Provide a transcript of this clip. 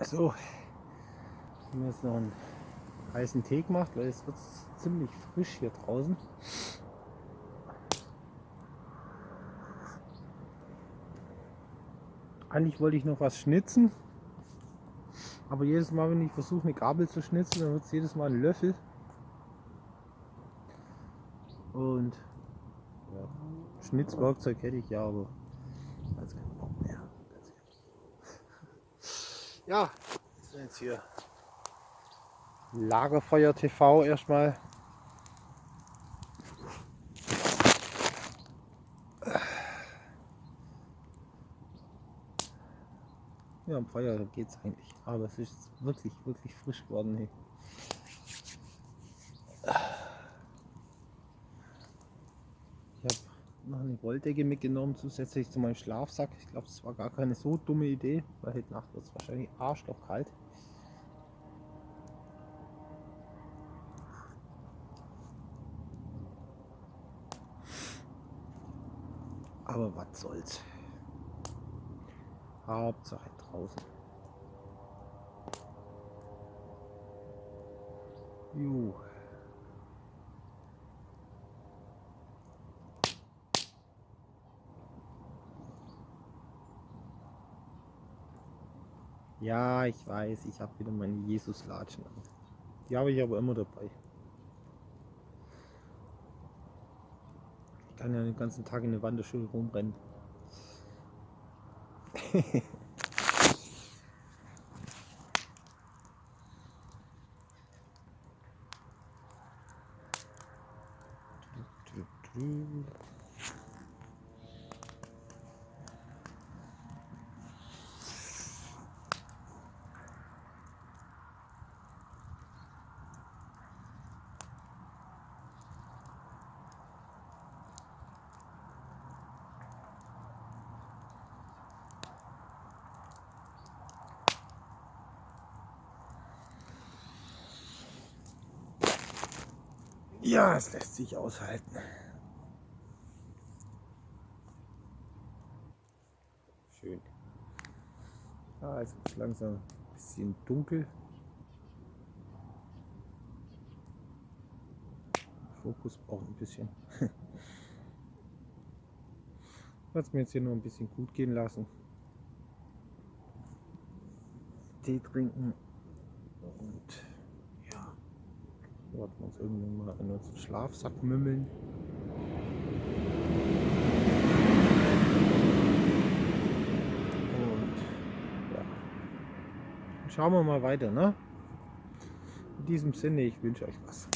So, ich habe jetzt noch einen heißen Tee gemacht, weil es wird ziemlich frisch hier draußen. Eigentlich wollte ich noch was schnitzen, aber jedes Mal, wenn ich versuche, eine Gabel zu schnitzen, dann wird es jedes Mal ein Löffel. Und ja, Schnitzwerkzeug hätte ich ja, aber jetzt keinen Bock mehr. Ja, das ist jetzt hier Lagerfeuer TV erstmal. Ja, am Feuer geht es eigentlich, aber es ist wirklich frisch geworden. Hey. Ich habe noch eine Wolldecke mitgenommen, zusätzlich zu meinem Schlafsack. Ich glaube, das war gar keine so dumme Idee, weil heute Nacht wird es wahrscheinlich arschlochkalt. Aber was soll's. Hauptsache draußen. Jo. Ja, ich weiß, ich habe wieder meine Jesus-Latschen an. Die habe ich aber immer dabei. Ich kann ja den ganzen Tag in der Wanderschuhe rumrennen. Ja, es lässt sich aushalten. Schön. Ja, jetzt wird es langsam ein bisschen dunkel. Fokus braucht ein bisschen. Ich werde es mir jetzt hier noch ein bisschen gut gehen lassen. Tee trinken und ja, werden wir uns irgendwann mal in unseren Schlafsack mümmeln. Und ja, schauen wir mal weiter, ne? In diesem Sinne, ich wünsche euch was.